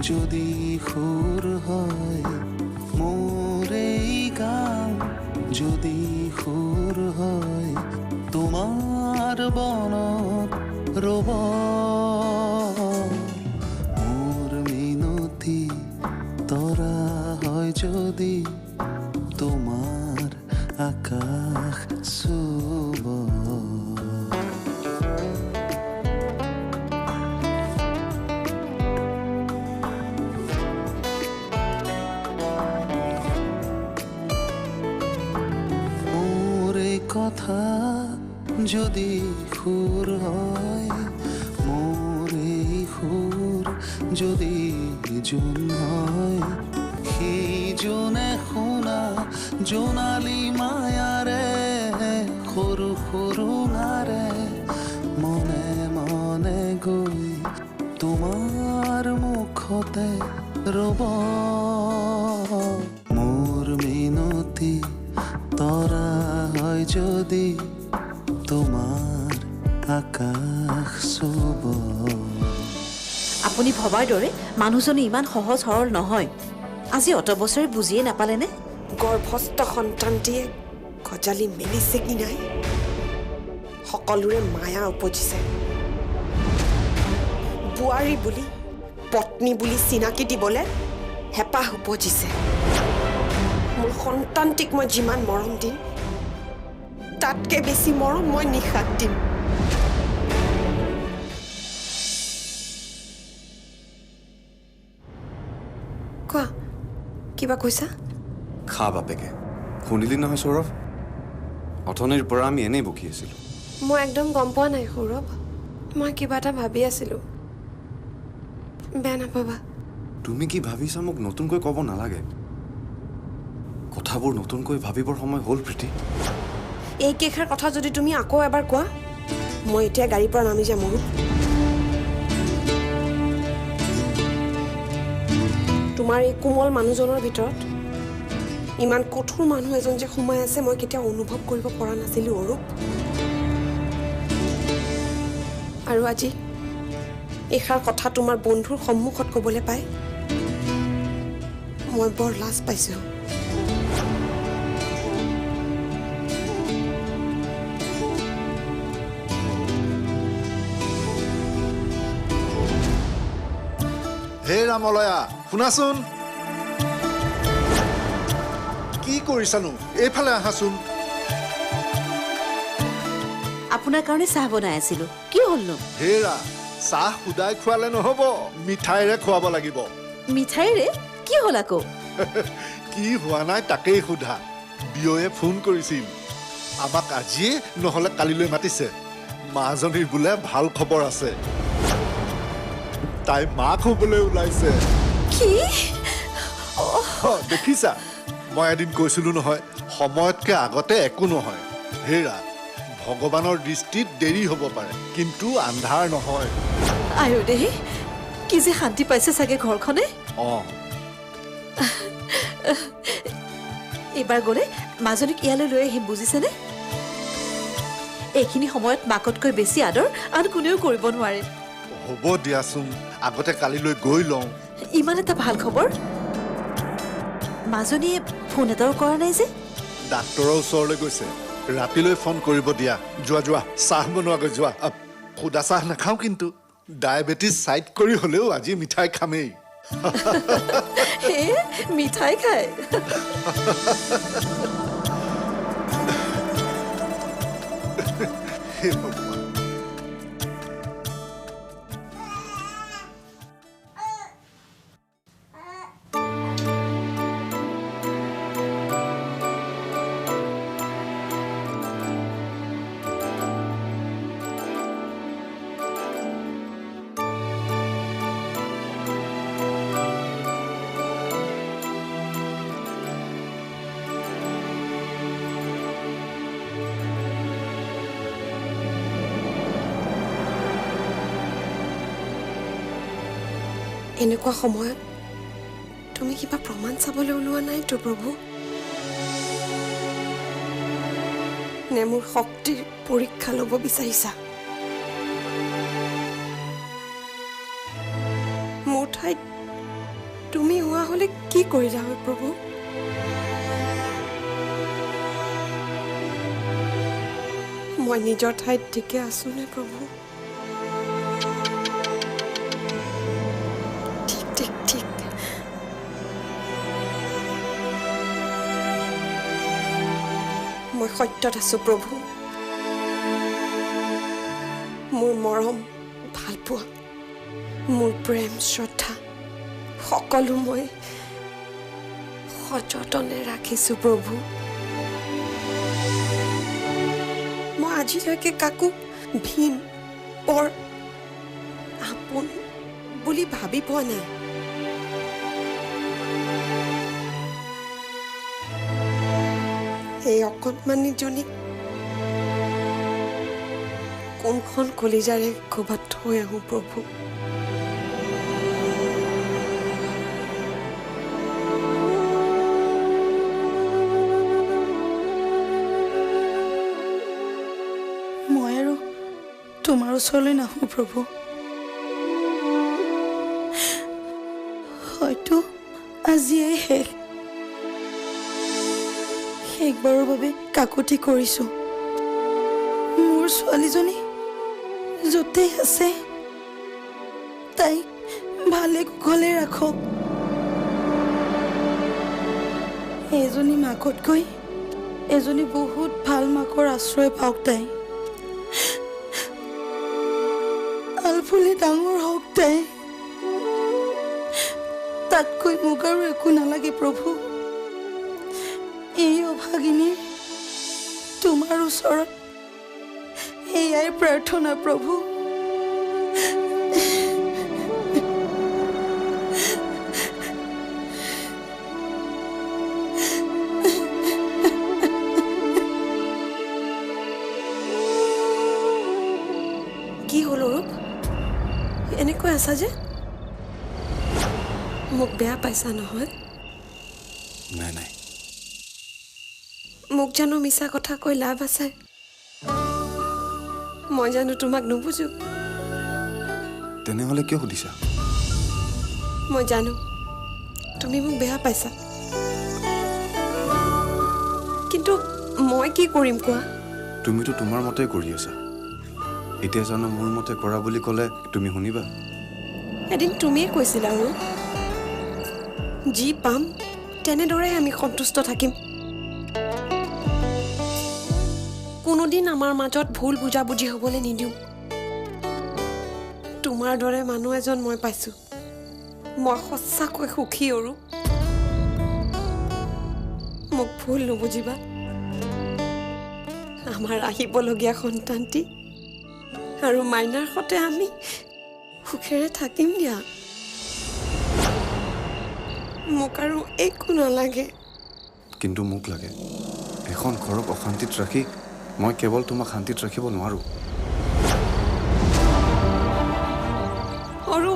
যদি সুৰ হয় মোৰ এই গান যদি সুৰ হয় তোমাৰ বনত ৰব মোৰ মিনতি তৰা হয় যদি তোমাৰ আকাশ চুব কথা যদি সুৰ হয় মোৰ এই সুৰ যদি জোন হয় সেই জোনে শুনা জোনালী মায়াৰে সৰু সৰু নাৰে মনে মনে গৈ তোমাৰ মুখতে ৰব মোৰ মিনতি তৰা হয় যদি তোমাৰ আকাশ চুব আপুনি ভবাৰ দৰে মানুহজনী ইমান সহজ সৰল নহয় আজি অত বছৰে বুজিয়ে নাপালেনে গৰ্ভস্থ সন্তানটিয়ে গজালি মেলিছে কি নাই সকলোৰে মায়া উপজিছে বোৱাৰী বুলি পত্নী বুলি চিনাকি দিবলৈ হেঁপাহ উপজিছে মোৰ সন্তানটিক মই যিমান মৰম দিম তাতকৈ বেছি মৰম মই নিশাত দিম কোৱা কিবা কৈছা খা বাপেকে শুনিলি নহয় সৌৰভ অথনিৰ পৰা আমি এনেই বকি আছিলোঁ মই একদম গম পোৱা নাই সৌৰভ মই কিবা এটা ভাবি আছিলোঁ বেয়া নাপাবা তুমি কি ভাবিছা মোক নতুনকৈ ক'ব নালাগে কথাবোৰ নতুনকৈ ভাবিবৰ সময় হ'ল প্ৰীতি এইকেইষাৰ কথা যদি তুমি আকৌ এবাৰ কোৱা মই এতিয়া গাড়ীৰ পৰা নামি যাম আৰু তোমাৰ এই কোমল মানুহজনৰ ভিতৰত ইমান কঠোৰ মানুহ এজন যে সোমাই আছে মই কেতিয়াও অনুভৱ কৰিব পৰা নাছিলোঁ অৰূপ আৰু আজি এইষাৰ কথা তোমাৰ বন্ধুৰ সন্মুখত ক'বলৈ পাই মই বৰ লাজ পাইছোঁ হে ৰামলয়া শুনাচোন কি কৰিছানো এইফালে আহাচোন আপোনাৰ কাৰণে চাহ বনাই আছিলোঁ কি হ'লনো হেৰা চাহ সুদাই খোৱালে নহ'ব মিঠাইৰে খুৱাব লাগিব মিঠাইৰে কি হ'ল আকৌ কি হোৱা নাই তাকেই সোধা বিয়য়ে ফোন কৰিছিল আমাক আজিয়ে নহ'লে কালিলৈ মাতিছে মাজনীৰ বোলে ভাল খবৰ আছে তাই মাক হ'বলৈ ওলাইছে কি দেখিছা মই এদিন কৈছিলো নহয় সময়তকৈ আগতে একো নহয় হেৰা ভগৱানৰ দৃষ্টিত দেৰি হ'ব পাৰে কিন্তু আন্ধাৰ নহয় আয়ো দেহি কি যে শান্তি পাইছে চাগে ঘৰখনে এইবাৰ গ'লে মাজনীক ইয়ালৈ লৈ আহিম বুজিছেনে এইখিনি সময়ত মাকতকৈ বেছি আদৰ আন কোনেও কৰিব নোৱাৰে হ'ব দিয়াচোন আগতে কালিলৈ গৈ লওঁ ইমান এটা ভাল খবৰ মাজনীয়ে ফোন এটাও কৰা নাই যে ডাক্তৰৰ ওচৰলৈ গৈছে ৰাতিলৈ ফোন কৰিব দিয়া যোৱা যোৱা চাহ বনোৱাগৈ যোৱা সুদা চাহ নাখাওঁ কিন্তু ডায়েবেটিছ চাইড কৰি হ'লেও আজি মিঠাই খামেই মিঠাই খায় এনেকুৱা সময়ত তুমি কিবা প্ৰমাণ চাবলৈ ওলোৱা নাইতো প্ৰভু নে মোৰ শক্তিৰ পৰীক্ষা ল'ব বিচাৰিছা মোৰ ঠাইত তুমি হোৱা হ'লে কি কৰিলা হয় প্ৰভু মই নিজৰ ঠাইত ঠিকে আছো নে প্ৰভু ঠিক ঠিক ঠিক মই সত্যত আছো প্ৰভু মোৰ মৰম ভালপোৱা মোৰ প্ৰেম শ্ৰদ্ধা সকলো মই সযতনে ৰাখিছো প্ৰভু মই আজিলৈকে কাকো ভিন পৰ আপোন বুলি ভাবি পোৱা নাই এই অকণমানিজনীক কোনখন কলিজাৰে ক'ৰবাত থৈ আহোঁ প্ৰভু মই আৰু তোমাৰ ওচৰলৈ নাহোঁ প্ৰভু হয়তো আজিয়েই শেষবাৰৰ বাবে কাকুতি কৰিছোঁ মোৰ ছোৱালীজনী য'তেই আছে তাইক ভালে কুশলে ৰাখক এজনী মাকতকৈ এজনী বহুত ভাল মাকৰ আশ্ৰয় পাওক তাই আলফুলি ডাঙৰ হওক তাই তাতকৈ মোক আৰু একো নালাগে প্ৰভু এই অভাগিনীৰ তোমাৰ ওচৰত এয়াই প্ৰাৰ্থনা প্ৰভু কি হ'ল অৰূপ এনেকৈ আছা যে মোক বেয়া পাইছা নহয় নাই নাই মোক জানো মিছা কথা কৈ লাভ আছে মই জানো তোমাক নুবুজো তেনেহ'লে কিয় সুধিছা মই জানো তুমি মোক বেয়া পাইছা কিন্তু মই কি কৰিম কোৱা তুমিতো তোমাৰ মতে কৰি আছা এতিয়া জানো মোৰ মতে কৰা বুলি ক'লে তুমি শুনিবা এদিন তুমিয়ে কৈছিলা আৰু যি পাম তেনেদৰে আমি সন্তুষ্ট থাকিম কোনোদিন আমাৰ মাজত ভুল বুজাবুজি হ'বলৈ নিদিওঁ তোমাৰ দৰে মানুহ এজন মই পাইছোঁ মই সঁচাকৈ সুখী আৰু মোক ভুল নুবুজিবা আমাৰ আহিবলগীয়া সন্তানটি আৰু মাইনাৰ সতে আমি সুখেৰে থাকিম দিয়া মোক আৰু একো নালাগে কিন্তু মোক লাগে এখন ঘৰক অশান্তিত ৰাখি মই কেৱল তোমাক শান্তিত ৰাখিব নোৱাৰোঁ আৰু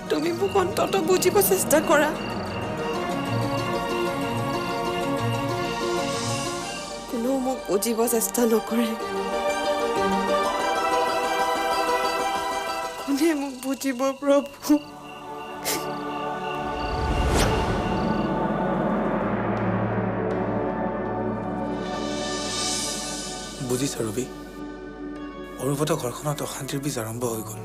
তুমি মোক অন্ততঃ বুজিব চেষ্টা কৰা কোনেও মোক বুজিব চেষ্টা নকৰে কোনে মোক বুজিব প্ৰভু বুজিছা ৰবি অৰূপতৰ ঘৰখনত অশান্তিৰ বীজ আৰম্ভ হৈ গ'ল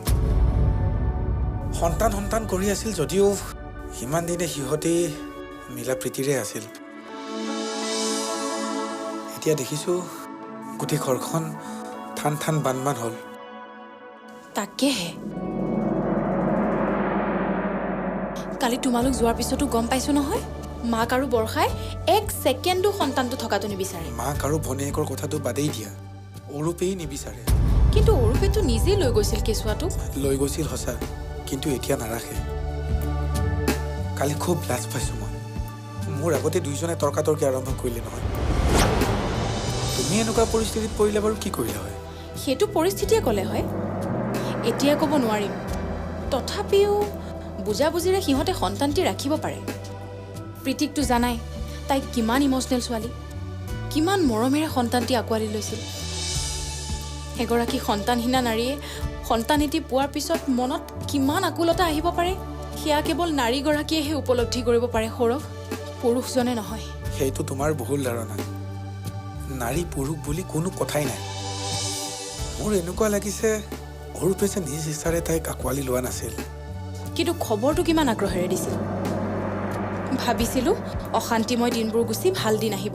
সন্তান কৰি আছিল যদিও সিমান দিনে সিহঁতে মিলা প্ৰীতিৰে আছিল এতিয়া দেখিছোঁ গোটেই ঘৰখন ঠান বান হ'ল তাকেহে কালি তোমালোক যোৱাৰ পিছতো গম পাইছো নহয় মাক আৰু বৰ্ষাই এক ছেকেণ্ডো সন্তানটো থকাটো নিবিচাৰে মাক আৰু ভনীয়েকৰ কথাটো বাদেই দিয়া অৰূপেই নিবিচাৰে কিন্তু অৰূপেতো নিজেই লৈ গৈছিল কেঁচুৱাটো লৈ গৈছিল সঁচা কিন্তু এতিয়া নাৰাখে কালি খুব লাজ পাইছোঁ মই মোৰ আগতে দুইজনে তৰ্কাতৰ্কি আৰম্ভ কৰিলে নহয় তুমি এনেকুৱা পৰিস্থিতিত পৰিলে বাৰু কি কৰিলা হয় সেইটো পৰিস্থিতিয়ে ক'লে হয় এতিয়া ক'ব নোৱাৰিম তথাপিও বুজাবুজিৰে সিহঁতে সন্তানটি ৰাখিব পাৰে প্ৰীতিকটো জানাই তাই কিমান ইম'চনেল ছোৱালী কিমান মৰমেৰে সন্তানটি আঁকোৱালি লৈছিল এগৰাকী সন্তানহীনা নাৰীয়ে সন্তান এটি পোৱাৰ পিছত মনত কিমান আকুলতা আহিব পাৰে সেয়া কেৱল নাৰীগৰাকীয়েহে উপলব্ধি কৰিব পাৰে সৌৰভ, পুৰুষজনে নহয়। সেইটো তোমাৰ ভুল ধাৰণা। নাৰী পুৰুষ বুলি কোনো কথাই নাই। মোৰ এনেকুৱা লাগিছে অৰূপে যে নিজ ইচ্ছাৰে তাইক আঁকোৱালি লোৱা নাছিল। কিন্তু খবৰটো কিমান আগ্ৰহেৰে দিছিল। ভাবিছিলোঁ অশান্তিময় দিনবোৰ গুচি ভাল দিন আহিব।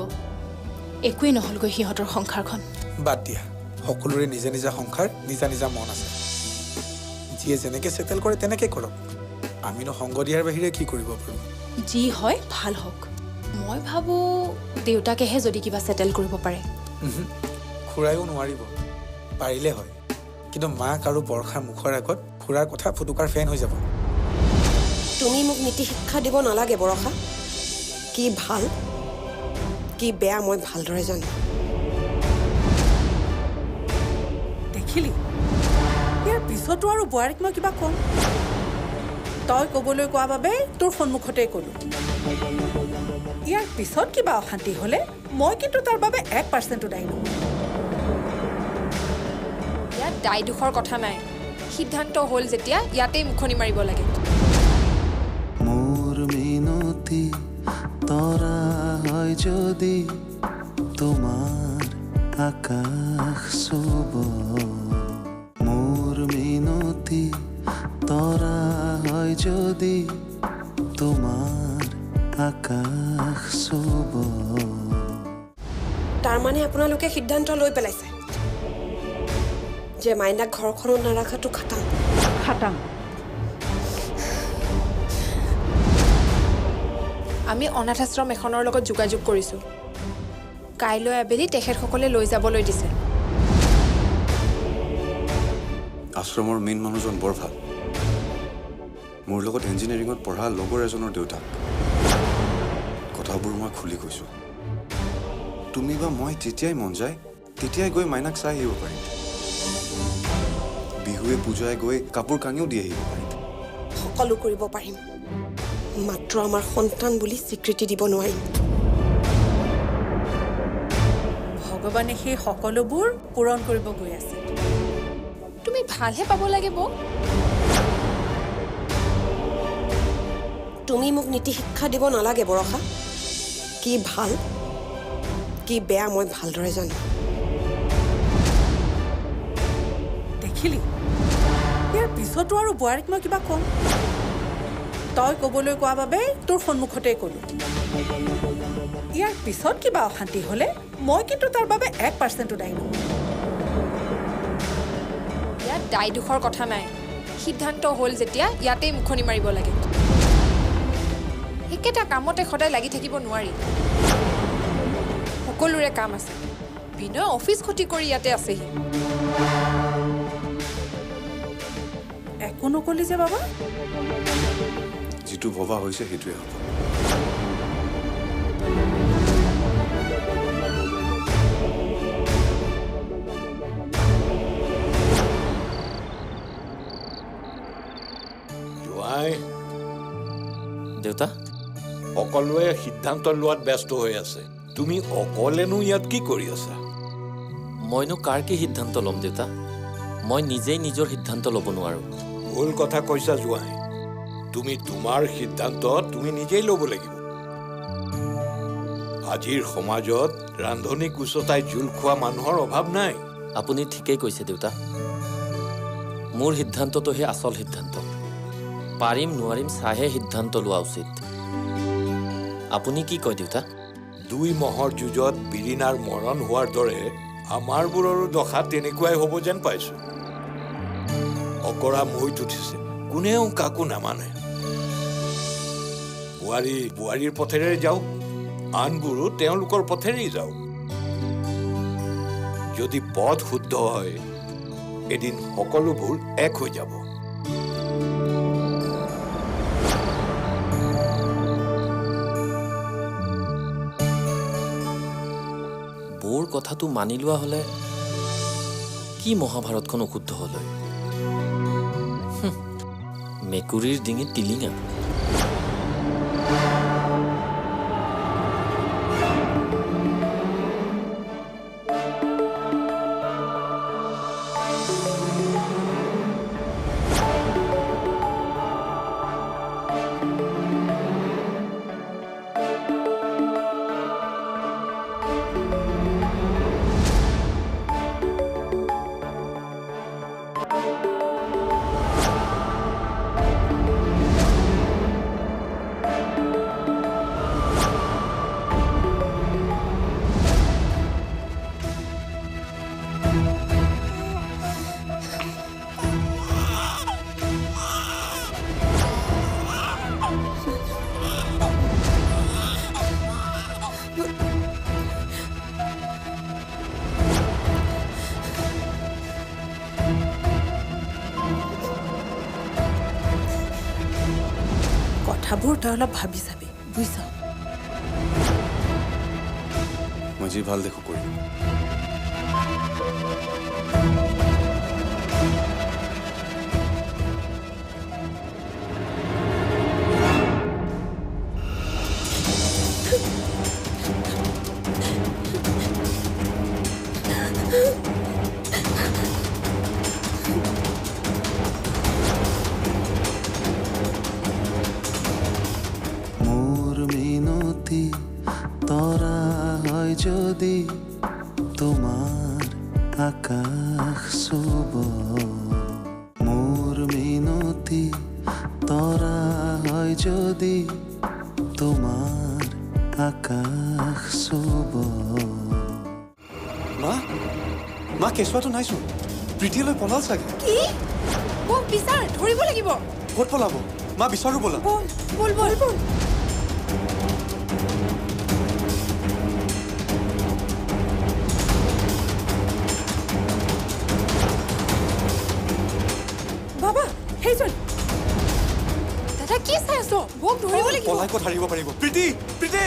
একোৱেই নহ'লগৈ সিহঁতৰ সংসাৰখন। বাদ দিয়া, সকলোৰে নিজা নিজা সংসাৰ, নিজা নিজা মন আছে। যিয়ে যেনেকৈ ছেটেল কৰে তেনেকৈ কৰক। আমিনো সংগ দিয়াৰ বাহিৰে কি কৰিব পাৰোঁ? যি হয় ভাল হওক। মই ভাবোঁ দেউতাকেহে যদি কিবা ছেটেল কৰিব পাৰে। খুৰায়ো নোৱাৰিব। পাৰিলে হয়, কিন্তু মাক আৰু বৰ্ষাৰ মুখৰ আগত খুৰাৰ কথা ফুটুকাৰ ফেন হৈ যাব। তুমি মোক নীতি শিক্ষা দিব নালাগে বৰষা। কি ভাল কি বেয়া মই ভালদৰে জানো। দেখিলি, ইয়াৰ পিছতো আৰু বোৱাৰীক মই কিবা ক'ম? তই ক'বলৈ কোৱা বাবে তোৰ সন্মুখতে ক'লো। ইয়াৰ পিছত কিবা অশান্তি হ'লে মই কিন্তু তাৰ বাবে 1% দায়ী নহয়। ইয়াত দায় দোষৰ কথা নাই। সিদ্ধান্ত হ'ল যেতিয়া ইয়াতেই মুখনি মাৰিব লাগে। মোৰ মিনতি তৰা হয় যদি তোমাৰ আকাশ চুব, মোৰ মিনতি তৰা হয় যদি তোমাৰ আকাশ চুব। তাৰমানে আপোনালোকে সিদ্ধান্ত লৈ পেলাইছে যে মাইনাক ঘৰখনত নাৰাখাটো খাটাং। আমি অনাথ আশ্ৰম এখনৰ লগত যোগাযোগ কৰিছোঁ। কাইলৈ আবেলি তেখেতসকলে লৈ যাবলৈ দিছে। আশ্ৰমৰ মেইন মানুহজন বৰ ভাল। মোৰ লগত ইঞ্জিনিয়াৰিঙত পঢ়া লগৰ এজনৰ দেউতাক। কথাবোৰ মই খুলি কৈছোঁ। তুমি বা মই যেতিয়াই মন যায় তেতিয়াই গৈ মাইনাক চাই আহিব পাৰিম। বিহুৱে পূজাই গৈ কাপোৰ কানিও দি আহিব পাৰিম। সকলো কৰিব পাৰিম, মাত্ৰ আমাৰ সন্তান বুলি স্বীকৃতি দিব নোৱাৰিম। ভগৱানে সেই সকলোবোৰ পূৰণ কৰিব গৈ আছে। তুমি ভালহে পাব লাগে বৌ। তুমি মোক নীতি শিক্ষা দিব নালাগে বৰষা। কি ভাল কি বেয়া মই ভালদৰে জানো। দেখিলি, ইয়াৰ পিছতো আৰু বোৱাৰীক মই কিবা ক'ম? তই ক'বলৈ কোৱা বাবে তোৰ সন্মুখতে ক'লো। ইয়াৰ পিছত কিবা অশান্তি হ'লে মই কিন্তু তাৰ বাবে 1% দায়ী নহয়। ইয়াত দায় দোষৰ কথা নাই। সিদ্ধান্ত হ'ল যেতিয়া ইয়াতেই মুখনি মাৰিব লাগে। একেটা কামতে সদায় লাগি থাকিব নোৱাৰি। সকলোৰে কাম আছে। বিনয় অফিচ ক্ষতি কৰি ইয়াতে আছেহি। একো নকলি যে বাবা। যিটো ভবা হৈছে সেইটোৱে হ'ব। দেউতা, সকলোৱে সিদ্ধান্ত লোৱাত ব্যস্ত হৈ আছে। তুমি অকলেনো ইয়াত কি কৰি আছা? মইনো কাৰ কি সিদ্ধান্ত ল'ম দেউতা? মই নিজেই নিজৰ সিদ্ধান্ত ল'ব নোৱাৰো। ভুল কথা কৈছা জোঁৱাই। তুমি তোমাৰ সিদ্ধান্ত তুমি নিজেই ল'ব লাগিব। আজিৰ সমাজত ৰান্ধনি কুচতাই জোল খোৱা মানুহৰ অভাৱ নাই। আপুনি ঠিকেই কৈছে দেউতা। মোৰ সিদ্ধান্তটোহে আচল সিদ্ধান্ত। পাৰিম নোৱাৰিম চাইহে সিদ্ধান্ত লোৱা উচিত। আপুনি কি কয় দেউতা? 2 মহৰ যুঁজত বিৰিণাৰ মৰণ হোৱাৰ দৰে আমাৰবোৰৰো দশা তেনেকুৱাই হ'ব যেন পাইছোঁ। অকৰা মৈত উঠিছে, কোনেও কাকো নামানে। বোৱাৰীৰ পথেৰে যাওক, আনবোৰো তেওঁলোকৰ পথেৰেই যাওক। যদি পথ শুদ্ধ হয়, এদিন সকলোবোৰ এক হৈ যাব। বৌৰ কথাটো মানি লোৱা হ'লে কি মহাভাৰতখন অশুদ্ধ হ'ল হয়? মেকুৰীৰ ডিঙিত টিলিঙা। কথাবোৰ তই অলপ ভাবি চাবি বুজিছ মই যি ভাল দেখো কৰিম মোৰ মিনতি তৰা হয় যদি তোমাৰ আকাশ চুব মোৰ মিনতি তৰা হয় যদি তোমাৰ আকাশ চুব মা কেঁচুৱাটো নাইচোন প্ৰীতিলৈ পলাল চাগে কি মোক বিচাৰ ধৰিব লাগিব ক'ত পলাব মা বিচাৰো ব'লা বল বল বল বল বাবা সেইজন দাদা কি চাই আছ মোক ধৰিব লাগিব পলাই ক'ত হাৰিব পাৰিব প্ৰীতি প্ৰীতি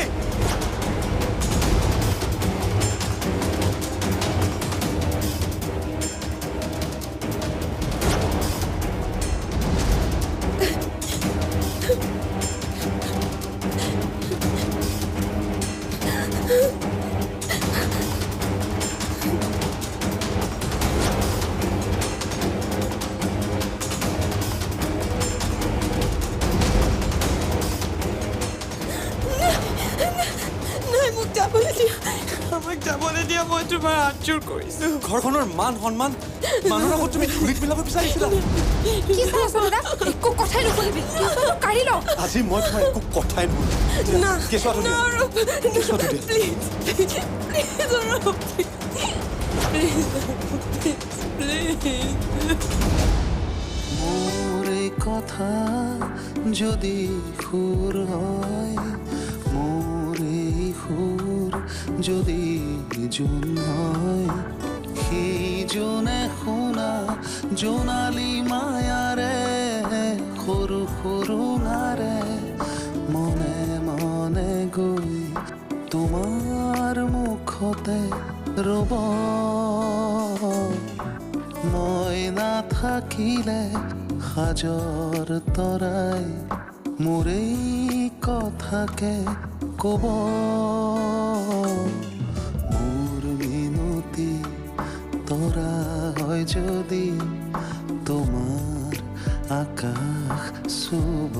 নাই মোক যাবলৈ দিয়া আমাক যাবলৈ দিয়া মই তোমাৰ আঁচুৰ কৰিছোঁ ঘৰখনৰ মান সন্মান মানুহৰ আগত তুমি ধূলিত মিলাব বিচাৰিছিলা কি চাই আছ দাদা একো কথাই নুশুনিবি কেঁচুৱাটো কাঢ়ি ল আজি মই তোমাৰ একো কথাই নুশুনো না কেঁচুৱাটো দিয়া কেঁচুৱাটো দিয়া মোৰ এই কথা যদি সুৰ হয় মোৰ এই সুৰ যদি জোন হয় সিজনে শুনা জোনালী মায়াৰে সৰু সৰু নাৰে মনে মনে গৈ তোমাৰ মুখতে ৰ'ব মই নাথাকিলে সাজৰ তৰাই মোৰ এই কথাকে ক'ব মোৰ মিনতি তৰা হয় যদি তোমাৰ আকাশ চুব